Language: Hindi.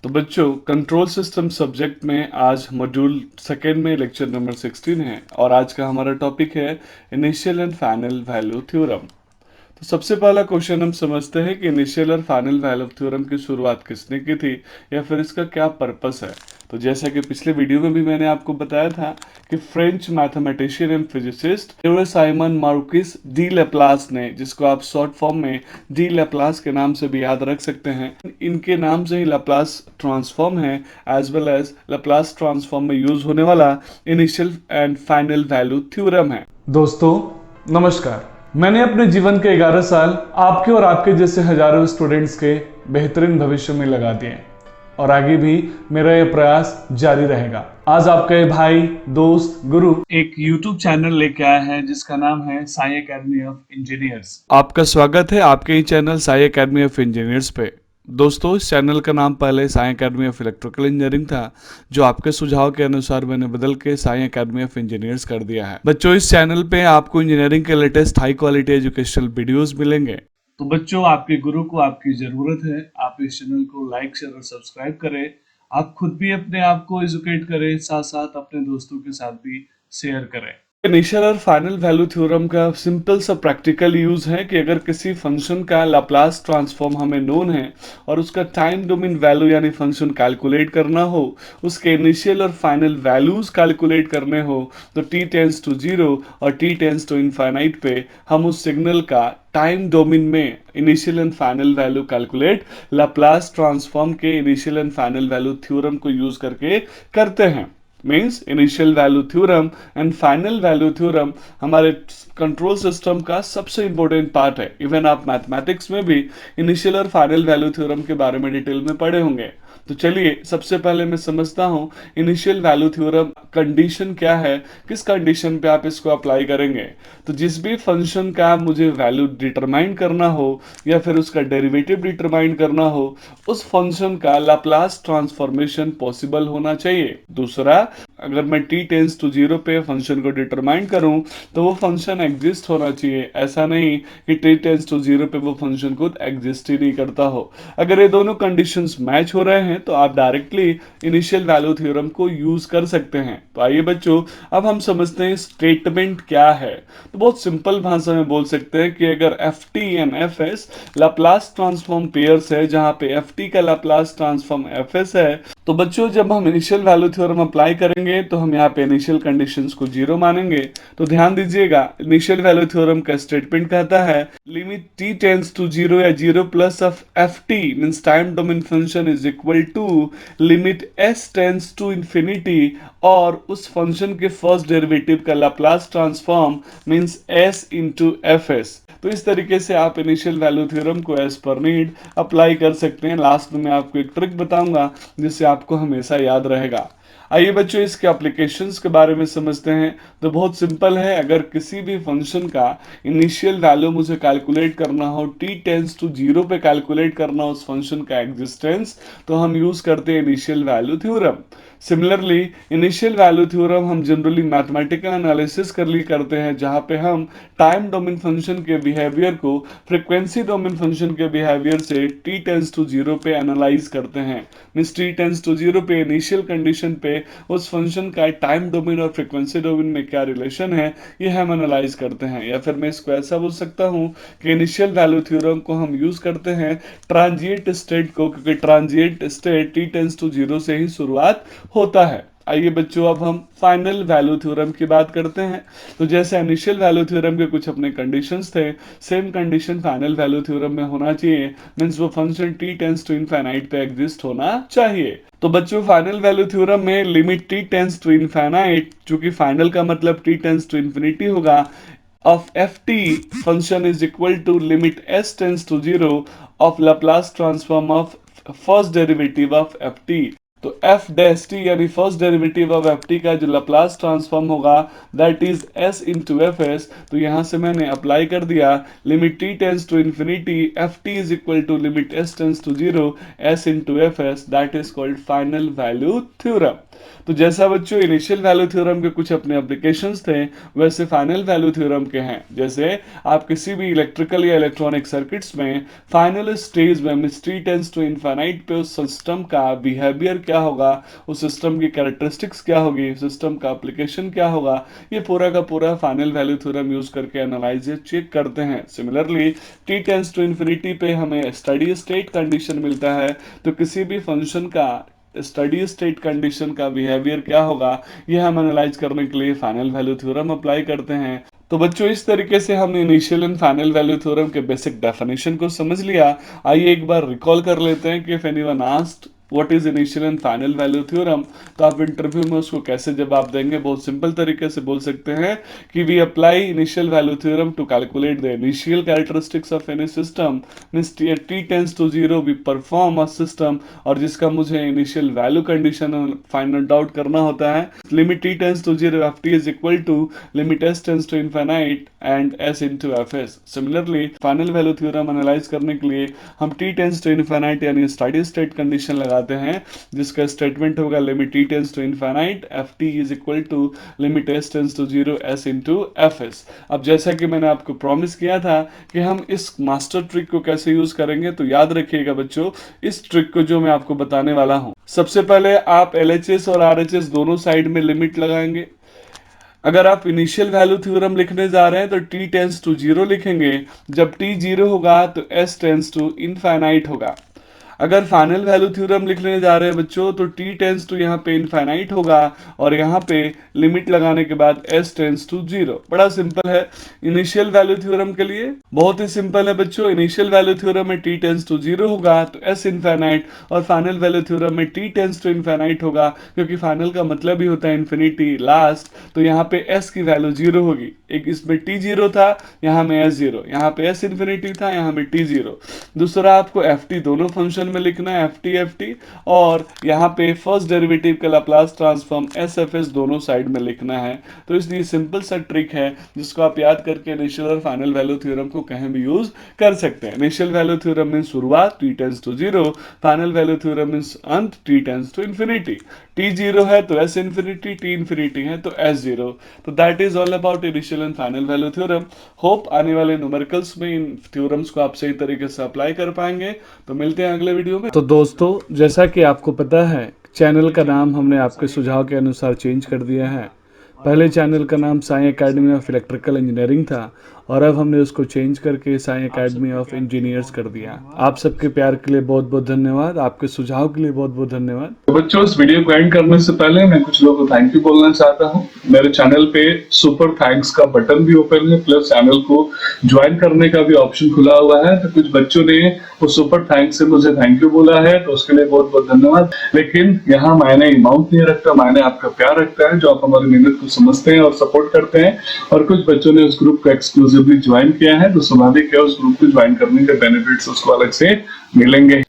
तो बच्चों कंट्रोल सिस्टम सब्जेक्ट में आज मॉड्यूल सेकेंड में लेक्चर नंबर 16 है और आज का हमारा टॉपिक है initial and final value theorem. तो सबसे पहला क्वेश्चन हम समझते हैं कि इनिशियल और फाइनल वैल्यू थ्योरम की शुरुआत किसने की थी या फिर इसका क्या पर्पस है। तो जैसा कि पिछले वीडियो में भी मैंने आपको बताया था कि French mathematician and physicist Simon Marxist D Laplace ने, जिसको आप शॉर्ट फॉर्म में डी लेप्लास के नाम से भी याद रख सकते हैं, इनके नाम से ही लेप्लास ट्रांसफॉर्म है as well as Laplace transform में यूज होने वाला initial and final value theorem है। दोस्तों नमस्कार। मैंने अपने जीवन के 11 साल आपके और आपके जैसे हजारों स्टूडेंट्स के बेहतरीन भविष्य में लगा दिए और आगे भी मेरा यह प्रयास जारी रहेगा। आज आपका ये भाई, दोस्त, गुरु एक YouTube चैनल लेके आया है जिसका नाम है साई एकेडमी ऑफ इंजीनियर्स। आपका स्वागत है आपके ही channel Sai academy of engineers पे। दोस्तों इस चैनल का नाम पहले Sai academy of electrical engineering था, जो आपके सुझाव के अनुसार मैंने बदल के साई एकेडमी ऑफ इंजीनियर्स कर दिया है। बच्चों इस चैनल पे आपको इंजीनियरिंग के latest high quality educational videos मिलेंगे। तो बच्चों आपके गुरु को आपकी जरूरत है, आप इस चैनल को लाइक शेयर और सब्सक्राइब करें। आप खुद भी अपने आप को एजुकेट करें, साथ साथ अपने दोस्तों के साथ भी शेयर करें। इनिशियल और फाइनल वैल्यू थ्योरम का सिंपल सा प्रैक्टिकल यूज है कि अगर किसी फंक्शन का लाप्लास ट्रांसफॉर्म हमें नोन है और उसका टाइम डोमेन वैल्यू यानी फंक्शन कैलकुलेट करना हो, उसके इनिशियल और फाइनल वैल्यूज कैलकुलेट करने हो, तो t टेंस टू 0 और t टेंस टू इनफाइनाइट पे हम उस सिग्नल का टाइम डोमेन में initial and final value calculate Laplace transform के initial and final value theorem को यूज करके करते हैं। Means initial value theorem and final value theorem हमारे कंट्रोल सिस्टम का सबसे इंपॉर्टेंट पार्ट है। इवन आप मैथमेटिक्स में भी इनिशियल और फाइनल वैल्यू थ्योरम के बारे में डिटेल में पढ़े होंगे। तो चलिए सबसे पहले मैं समझता हूं इनिशियल वैल्यू थ्योरम कंडीशन क्या है, किस कंडीशन पे आप इसको अप्लाई करेंगे। तो जिस भी फंक्शन का मुझे वैल्यू डिटरमाइन करना हो या फिर उसका डेरिवेटिव डिटरमाइन करना हो, उस फंक्शन का लाप्लास ट्रांसफॉर्मेशन पॉसिबल होना चाहिए। दूसरा, अगर मैं t टेंस टू 0 पे फंक्शन को डिटरमाइन करूं तो वो फंक्शन एग्जिस्ट होना चाहिए। ऐसा नहीं कि t टेंस टू 0 पे वो फंक्शन खुद एग्जिस्ट ही नहीं करता हो। अगर ये दोनों कंडीशंस मैच हो रहे हैं तो आप डायरेक्टली इनिशियल वैल्यू थ्योरम को यूज कर सकते हैं। तो आइए बच्चों अब हम समझते हैं स्टेटमेंट क्या है। तो बहुत सिंपल भाषा में बोल सकते हैं कि अगर F T and F S Laplace transform pairs है, जहां पे एफ टी का लाप्लास ट्रांसफॉर्म एफ एस है, तो बच्चों जब हम इनिशियल वैल्यू थ्योरम अप्लाई करेंगे तो हम यहाँ पे इनिशियल कंडीशंस को 0 मानेंगे। तो ध्यान दीजिएगा इनिशियल वैल्यू थ्योरम का स्टेटमेंट कहता है लिमिट t टेंस टू 0 या 0 plus of F T means time domain function is equal to limit s tends to infinity और उस फंक्शन के फर्स्ट डेरिवेटिव का Laplace transform means s into F S. तो इस तरीके से आप इनिशियल वैल्यू थ्योरम को एज पर नीड अप्लाई कर सकते हैं। लास्ट में मैं आपको एक ट्रिक बताऊंगा जिससे आपको हमेशा याद रहेगा। आइए बच्चों इसके एप्लीकेशंस के बारे में समझते हैं। तो बहुत सिंपल है, अगर किसी भी फंक्शन का इनिशियल वैल्यू मुझे कैलकुलेट करना हो, t टेंस टू 0 पे कैलकुलेट करना उस फंक्शन का एग्जिस्टेंस, तो हम यूज करते हैं initial value theorem. Similarly initial value theorem हम जनरली मैथमेटिकल एनालिसिस कर लिए करते हैं, जहां पे हम टाइम डोमेन फंक्शन के बिहेवियर को फ्रीक्वेंसी डोमेन फंक्शन के बिहेवियर से t टेंस टू 0 पे एनालाइज करते हैं। मींस t टेंस टू 0 पे इनिशियल कंडीशन पे उस फंक्शन का टाइम डोमेन और फ्रीक्वेंसी डोमेन में क्या रिलेशन है ये हम एनालाइज करते हैं। या फिर मैं इसको ऐसा बोल सकता हूं कि इनिशियल वैल्यू थ्योरम को हम यूज करते हैं ट्रांजिएंट स्टेट को, क्योंकि transient state t tends to 0 से ही शुरुआत होता है। आइए बच्चों अब हम फाइनल वैल्यू थ्योरम की बात करते हैं। तो जैसे इनिशियल वैल्यू थ्योरम के कुछ अपने कंडीशंस थे, same condition final value theorem में होना चाहिए। मींस वो function t tends to infinite पे एग्जिस्ट होना चाहिए। तो बच्चों फाइनल वैल्यू थ्योरम में limit t tends to infinite, चूंकि फाइनल का मतलब t टेंस टू इन्फिनिटी होगा, of ft function is equal to limit s tends to 0 of Laplace transform of first derivative of ft। तो एफ डैश टी यानी first derivative of F T का जो लाप्लास ट्रांसफॉर्म होगा that is S into F S. तो यहां से मैंने अप्लाई कर दिया limit T tends to infinity F T is equal to limit S tends to zero S into F S, that is called final value theorem. तो जैसा बच्चों इनिशियल वैल्यू थ्योरम के कुछ अपने एप्लीकेशंस थे, वैसे फाइनल वैल्यू थ्योरम के हैं। जैसे आप किसी भी इलेक्ट्रिकल या इलेक्ट्रॉनिक सर्किट्स में फाइनल स्टेज में टी टेंस टू इनफाइनाइट पे उस सिस्टम का बिहेवियर क्या होगा, उस सिस्टम की कैरेक्टरिस्टिक्स क्या होगी, सिस्टम का एप्लीकेशन क्या होगा, ये पूरा का पूरा फाइनल वैल्यू थ्योरम यूज करके एनालाइज या चेक करते हैं। Similarly T tends to infinity पे हमें स्टडी स्टेट कंडीशन मिलता है, तो किसी भी फंक्शन का स्टडी स्टेट कंडीशन का बिहेवियर क्या होगा, यह हम एनालाइज करने के लिए फाइनल वैल्यू थ्योरम अप्लाई करते हैं। तो बच्चों इस तरीके से हमने initial and final value theorem के बेसिक डेफिनेशन को समझ लिया। आइए एक बार रिकॉल कर लेते हैं कि if anyone asked what is initial and final value theorem, तो आप इंटरव्यू में उसको कैसे जवाब देंगे। बहुत सिंपल तरीके से बोल सकते हैं कि we apply initial value theorem to calculate the initial characteristics of any system, means T tends to zero we perform a system, और जिसका मुझे initial value condition find out करना होता है। Limit T tends to zero F T is equal to limit S tends to infinite and S into F S. Similarly final value theorem analyse करने के लिए हम टी टेंस टू इनफाइनाइट यानी स्टडी स्टेट कंडीशन लगाते हैं, जिसका स्टेटमेंट होगा limit T tends to infinite F T is equal to limit S tends to zero S into F S. अब जैसा कि मैंने आपको प्रॉमिस किया था कि हम इस मास्टर ट्रिक को कैसे यूज करेंगे, तो याद रखिएगा बच्चों इस ट्रिक को जो मैं आपको बताने वाला हूं। सबसे पहले आप LHS और RHS दोनों साइड में लिमिट लगाएंगे। अगर आप इनिशियल वैल्यू थ्योरम लिखने जा रहे हैं तो t टेंस टू जीरो लिखेंगे, जब t जीरो होगा तो s टेंस टू इनफाइनाइट होगा। अगर फाइनल वैल्यू थ्योरम लिखने जा रहे हैं बच्चों तो t टेंस टू यहाँ पे इनफाइनाइट होगा और यहाँ पे लिमिट लगाने के बाद s टेंस टू जीरो। बड़ा सिंपल है इनिशियल वैल्यू थ्योरम के लिए, बहुत ही सिंपल है बच्चों। इनिशियल वैल्यू थ्योरम में t टेंस टू जीरो होगा तो s इनफाइनाइट, और फाइनल वैल्यू थ्योरम में t टेंस टू इनफाइनाइट होगा, क्योंकि फाइनल का मतलब ही होता है इन्फिनिटी लास्ट। तो यहाँ पे s की वैल्यू जीरो होगी, एक इसमें t जीरो था, यहाँ में s जीरो, यहाँ पे s इन्फिनिटी था, यहाँ में t जीरो। दूसरा आपको ft दोनों फंक्शन में लिखना है ft, और यहाँ पे फर्स्ट डेरिवेटिव का लाप्लास ट्रांसफॉर्म sfs दोनों साइड में लिखना है। तो इसलिए सिंपल सा ट्रिक है जिसको आप याद करके इनिशियल और फाइनल वैल्यू थ्योरम को कहीं भी यूज कर सकते हैं। इनिशियल वैल्यू थ्योरम मींस शुरुआत t tends to zero, final value theorem means अंत t tends to infinity. t zero है तो s इन्फिनिटी, t इन्फिनिटी है तो s जीरो। तो that is all about initial and final value theorem. Hope आने वाले न्यूमेरिकल्स में इन थ्योरम्स को आप सही तरीके से अप्लाई कर पाएंगे। तो मिलते हैं अगले वीडियो में। तो दोस्तों जैसा कि आपको पता है चैनल का नाम हमने आपके सुझाव के अनुसार चेंज कर दिया है। पहले चैनल का नाम Sai academy of electrical engineering था और अब हमने उसको चेंज करके साई एकेडमी ऑफ इंजीनियर्स कर दिया। आप सबके प्यार के लिए बहुत बहुत धन्यवाद, आपके सुझाव के लिए बहुत बहुत धन्यवाद। तो बच्चों इस वीडियो को एंड करने से पहले मैं कुछ लोगों को थैंक यू बोलना चाहता हूँ। मेरे चैनल पे सुपर थैंक्स का बटन भी ओपन है, प्लस चैनल को ज्वाइन करने का भी ऑप्शन खुला हुआ है। तो कुछ बच्चों ने वो सुपर थैंक्स से मुझे थैंक यू बोला है, तो उसके लिए बहुत बहुत धन्यवाद। लेकिन यहाँ मायने अमाउंट नहीं रखता, मायने आपका प्यार रखता है जो आप हमारी मेहनत को समझते हैं और सपोर्ट करते हैं। और कुछ बच्चों ने उस ग्रुप को एक्सक्लूसिवली ज्वाइन किया है, तो स्वाभाविक है उस ग्रुप को ज्वाइन करने के बेनिफिट्स उसको अलग से मिलेंगे।